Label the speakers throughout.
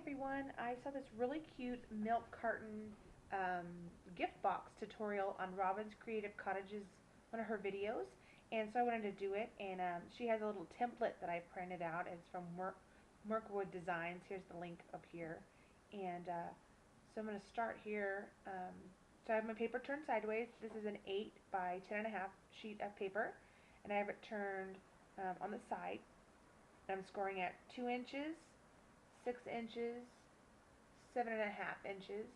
Speaker 1: everyone, I saw this really cute milk carton gift box tutorial on Robin's Creative Cottages, one of her videos, and so I wanted to do it, and she has a little template that I printed out. It's from Merkwood Designs. Here's the link up here, and so I'm going to start here. So I have my paper turned sideways. This is an 8 by 10.5 sheet of paper, and I have it turned on the side. I'm scoring at 2 inches, 6 inches, 7.5 inches.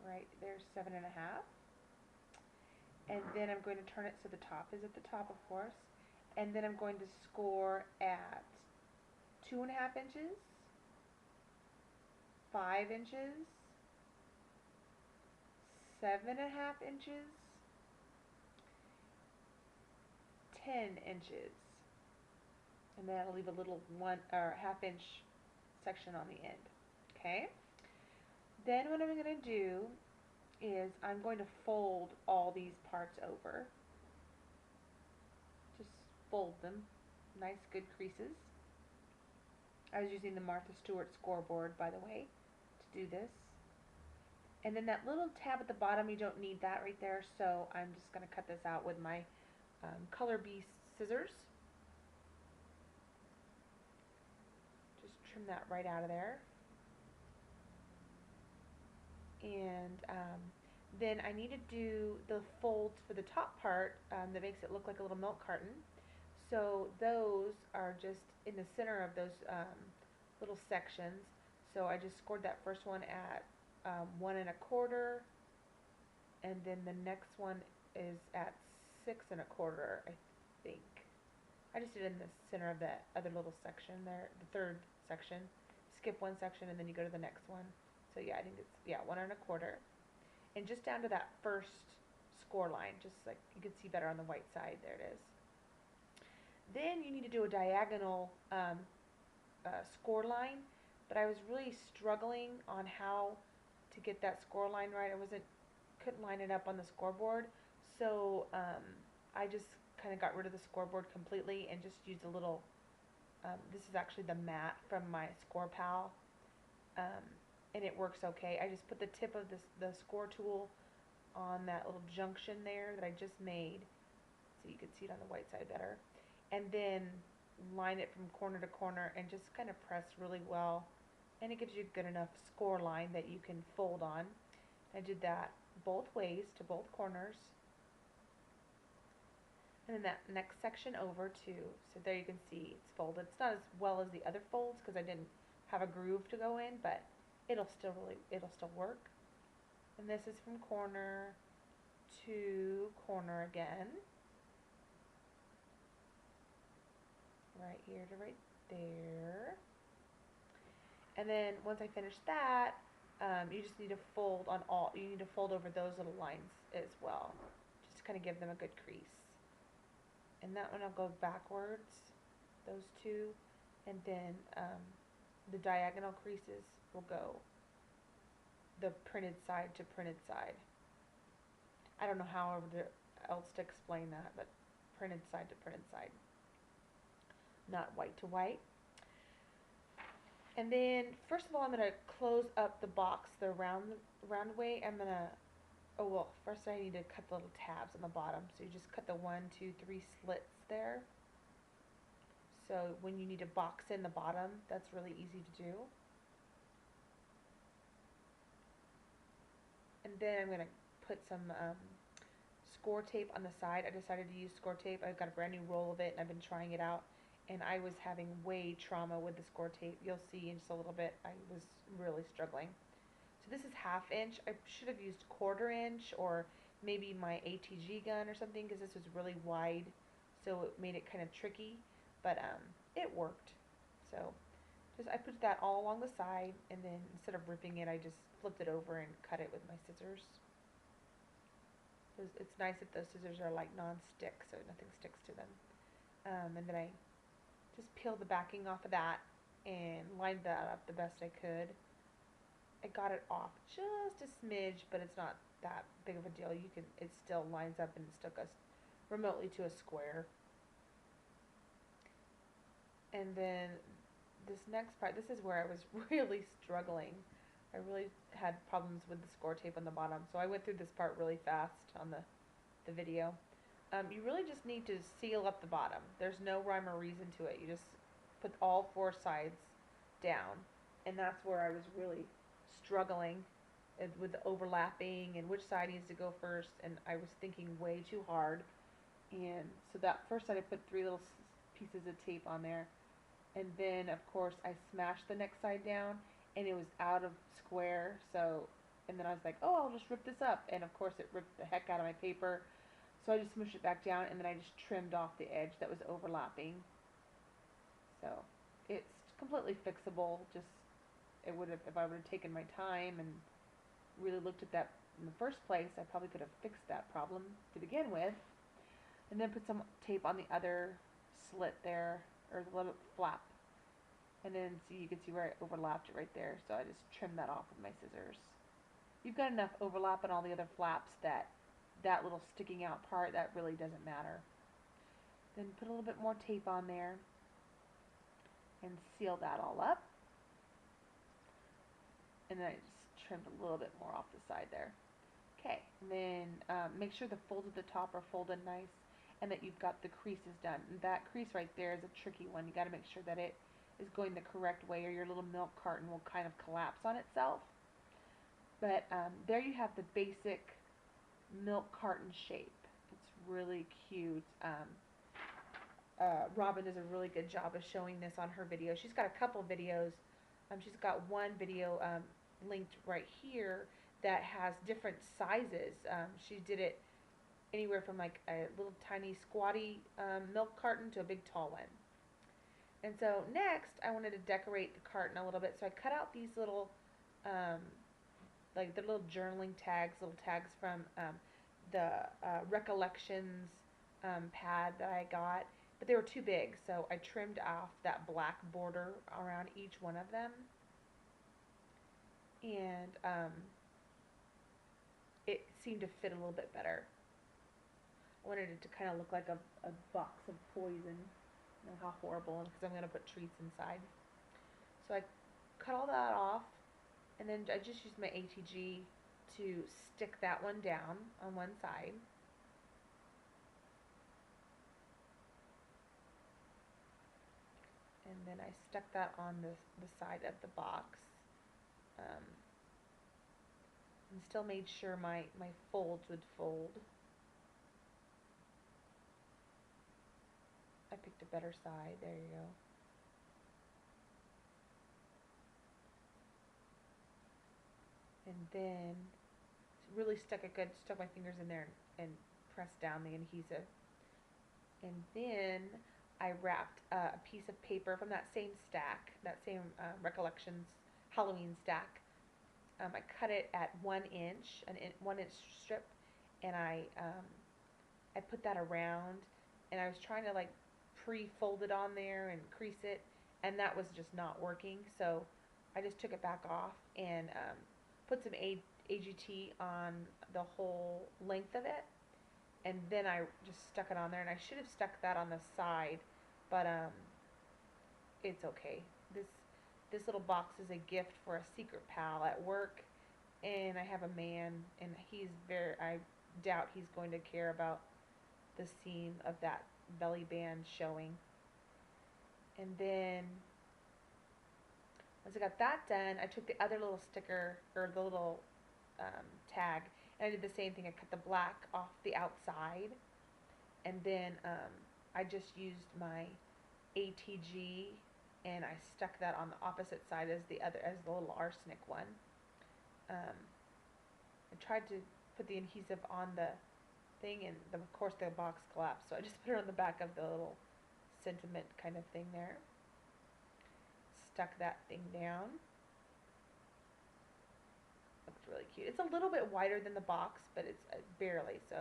Speaker 1: Right there's 7.5. And then I'm going to turn it so the top is at the top, of course. And then I'm going to score at 2.5 inches, 5 inches, 7.5 inches, 10 inches. And then I'll leave a little 1.5 inch section on the end. Okay? Then what I'm going to do is I'm going to fold all these parts over. Just fold them. Nice good creases. I was using the Martha Stewart scoreboard, by the way, to do this. And then that little tab at the bottom, you don't need that right there, so I'm just going to cut this out with my Color Bee scissors. Just trim that right out of there. And then I need to do the folds for the top part that makes it look like a little milk carton. So those are just in the center of those little sections. So I just scored that first one at 1.25, and then the next one is at 6.25, I think. I just did it in the center of that other little section there, the third section. Skip one section and then you go to the next one. So yeah, I think it's 1.25, and just down to that first score line, just like you can see better on the white side. There it is. Then you need to do a diagonal score line, but I was really struggling on how to get that score line right. Couldn't line it up on the scoreboard, so I just kind of got rid of the scoreboard completely and just used a little. This is actually the mat from my Score Pal. And it works okay. I just put the tip of the score tool on that little junction there that I just made, so you can see it on the white side better, and then line it from corner to corner and just kind of press really well, and it gives you a good enough score line that you can fold on. I did that both ways to both corners, and then that next section over too. So there you can see it's folded. It's not as well as the other folds because I didn't have a groove to go in, but it'll still work. And this is from corner to corner again. Right here to right there. And then once I finish that, you just need to fold on you need to fold over those little lines as well, just to kind of give them a good crease. And that one I'll go backwards, those two, and then the diagonal creases will go the printed side to printed side. I don't know how else to explain that, but printed side to printed side, not white to white. And then first of all, I'm going to close up the box the round way. I'm going to, oh well, first I need to cut the little tabs on the bottom. So you just cut the 1, 2, 3 slits there. So when you need to box in the bottom, that's really easy to do. And then I'm going to put some score tape on the side. I decided to use score tape. I've got a brand new roll of it, and I've been trying it out. And I was having way trauma with the score tape. You'll see in just a little bit. I was really struggling. So this is 1/2 inch. I should have used 1/4 inch or maybe my ATG gun or something, because this was really wide. So it made it kind of tricky. But it worked. So I put that all along the side, and then instead of ripping it, I just flipped it over and cut it with my scissors. It's nice that those scissors are like non-stick, so nothing sticks to them. And then I just peeled the backing off of that and lined that up the best I could. I got it off just a smidge, but it's not that big of a deal. It still lines up and still goes remotely to a square. And then this next part, this is where I was really struggling. I really had problems with the score tape on the bottom, so I went through this part really fast on the video. You really just need to seal up the bottom. There's no rhyme or reason to it. You just put all four sides down, and that's where I was really struggling with the overlapping and which side needs to go first, and I was thinking way too hard. And so that first side I put three little pieces of tape on there, and then of course I smashed the next side down, and it was out of square. So, and then I was like, oh, I'll just rip this up, and of course it ripped the heck out of my paper. So I just smushed it back down, and then I just trimmed off the edge that was overlapping. So it's completely fixable. Just it would have, if I would have taken my time and really looked at that in the first place, I probably could have fixed that problem to begin with. And then put some tape on the other slit there, or the little flap. And then see, you can see where I overlapped it right there. So I just trimmed that off with my scissors. You've got enough overlap on all the other flaps that that little sticking out part, that really doesn't matter. Then put a little bit more tape on there and seal that all up. And then I just trimmed a little bit more off the side there. Okay, and then make sure the folds at the top are folded nice, and that you've got the creases done. And that crease right there is a tricky one. You got to make sure that it is going the correct way, or your little milk carton will kind of collapse on itself. But there you have the basic milk carton shape. It's really cute. Robin does a really good job of showing this on her video. She's got a couple videos. She's got one video linked right here that has different sizes. She did it anywhere from like a little tiny squatty milk carton to a big tall one. And so next I wanted to decorate the carton a little bit, so I cut out these little like the little journaling tags, little tags from the Recollections pad that I got, but they were too big, so I trimmed off that black border around each one of them, and it seemed to fit a little bit better. I wanted it to kind of look like a box of poison. You know how horrible, because I'm going to put treats inside. So I cut all that off, and then I just used my ATG to stick that one down on one side. And then I stuck that on the side of the box. And still made sure my folds would fold. I picked a better side. There you go. And then really stuck my fingers in there and pressed down the adhesive. And then I wrapped a piece of paper from that same stack, that same Recollections Halloween stack. I cut it at 1 inch, 1 inch strip, and I put that around, and I was trying to like pre-fold it on there and crease it, and that was just not working. So I just took it back off and put some AGT on the whole length of it, and then I just stuck it on there. And I should have stuck that on the side, but it's okay. This little box is a gift for a secret pal at work, and I have a man, and I doubt he's going to care about the seam of that belly band showing. And then once I got that done, I took the other little sticker, or the little tag, and I did the same thing. I cut the black off the outside, and then I just used my ATG, and I stuck that on the opposite side as the little arsenic one. I tried to put the adhesive on the thing, and of course the box collapsed, so I just put it on the back of the little sentiment kind of thing there. Stuck that thing down. Looks really cute. It's a little bit wider than the box, but it's barely, so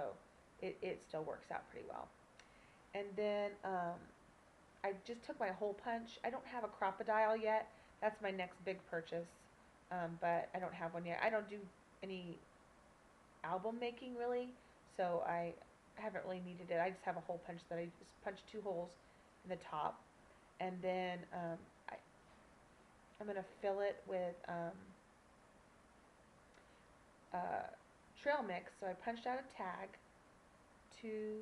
Speaker 1: it still works out pretty well. And then I just took my hole punch. I don't have a crocodile yet. That's my next big purchase, but I don't have one yet. I don't do any album making really, so I haven't really needed it. I just have a hole punch that I just punch 2 holes in the top, and then I'm going to fill it with trail mix. So I punched out a tag, two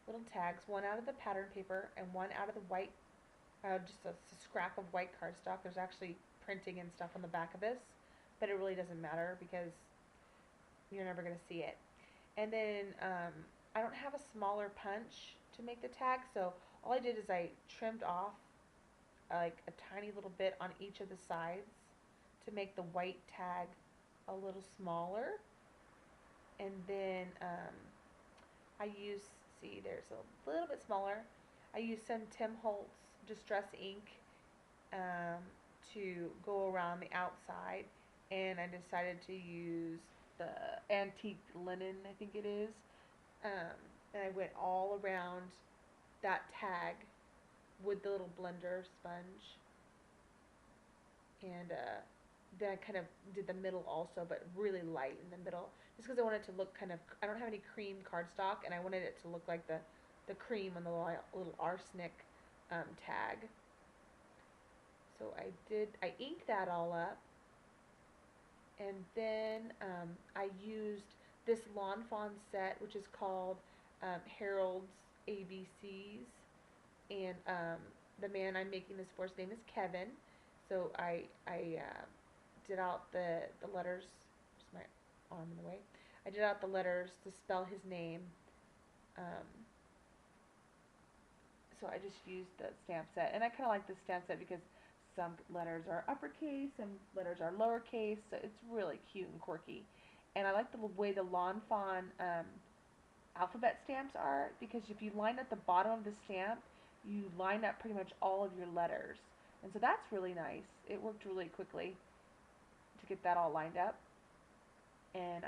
Speaker 1: little tags, one out of the pattern paper and one out of the white, just a scrap of white cardstock. There's actually printing and stuff on the back of this, but it really doesn't matter because you're never going to see it. And then I don't have a smaller punch to make the tag, so all I did is I trimmed off like a tiny little bit on each of the sides to make the white tag a little smaller. And then I use, see, there's a little bit smaller. I use some Tim Holtz Distress ink to go around the outside, and I decided to use the antique linen, I think it is, and I went all around that tag with the little blender sponge, and then I kind of did the middle also, but really light in the middle, just because I wanted it to look kind of, I don't have any cream cardstock, and I wanted it to look like the cream on the little arsenic tag. So I inked that all up, and then I used this Lawn Fawn set, which is called Harold's ABCs, and the man I'm making this for, his name is Kevin. So I did out the letters, just my arm in the way. I did out the letters to spell his name. So I just used the stamp set, and I kind of like the stamp set because some letters are uppercase, some letters are lowercase, so it's really cute and quirky. And I like the way the Lawn Fawn alphabet stamps are, because if you line up the bottom of the stamp, you line up pretty much all of your letters. And so that's really nice. It worked really quickly to get that all lined up. And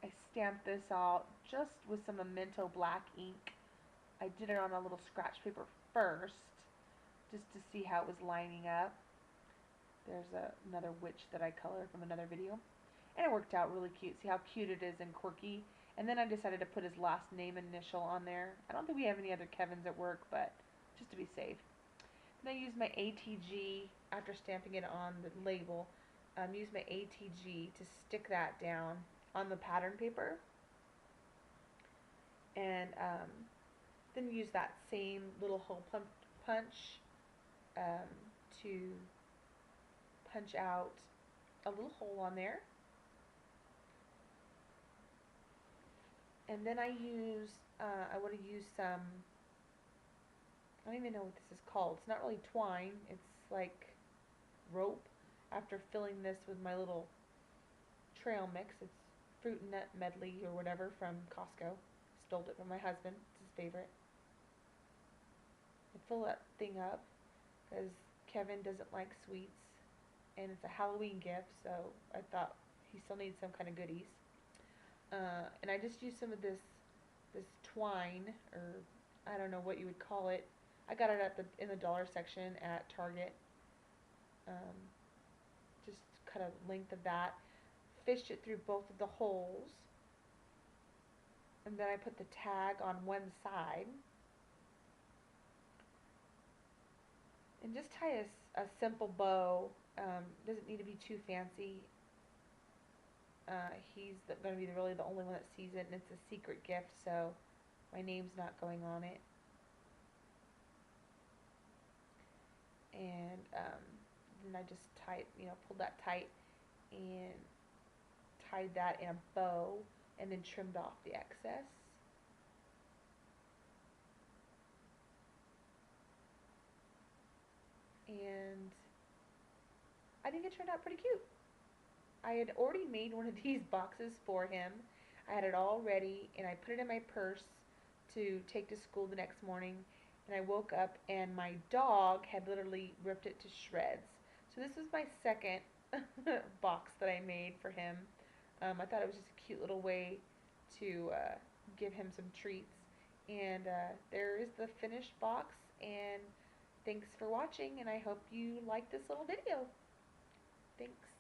Speaker 1: I stamped this out just with some Memento black ink. I did it on a little scratch paper first, just to see how it was lining up. There's another witch that I colored from another video. And it worked out really cute. See how cute it is and quirky. And then I decided to put his last name initial on there. I don't think we have any other Kevins at work, but just to be safe. Then I used my ATG, after stamping it on the label, used my ATG to stick that down on the pattern paper. And then use that same little hole punch to punch out a little hole on there. And then I want to use some, I don't even know what this is called. It's not really twine. It's like rope. After filling this with my little trail mix, it's fruit and nut medley or whatever from Costco. Stole it from my husband. It's his favorite. I fill that thing up because Kevin doesn't like sweets, and it's a Halloween gift, so I thought he still needs some kind of goodies. And I just used some of this twine, or I don't know what you would call it. I got it in the dollar section at Target. Just cut a length of that, fished it through both of the holes, and then I put the tag on one side, and just tie a simple bow. Doesn't need to be too fancy. He's going to be really the only one that sees it, and it's a secret gift, so my name's not going on it. And then I just pulled that tight and tied that in a bow, and then trimmed off the excess. And I think it turned out pretty cute. I had already made one of these boxes for him. I had it all ready, and I put it in my purse to take to school the next morning. And I woke up, and my dog had literally ripped it to shreds. So this was my second box that I made for him. I thought it was just a cute little way to give him some treats. And there is the finished box, and thanks for watching, and I hope you like this little video. Thanks.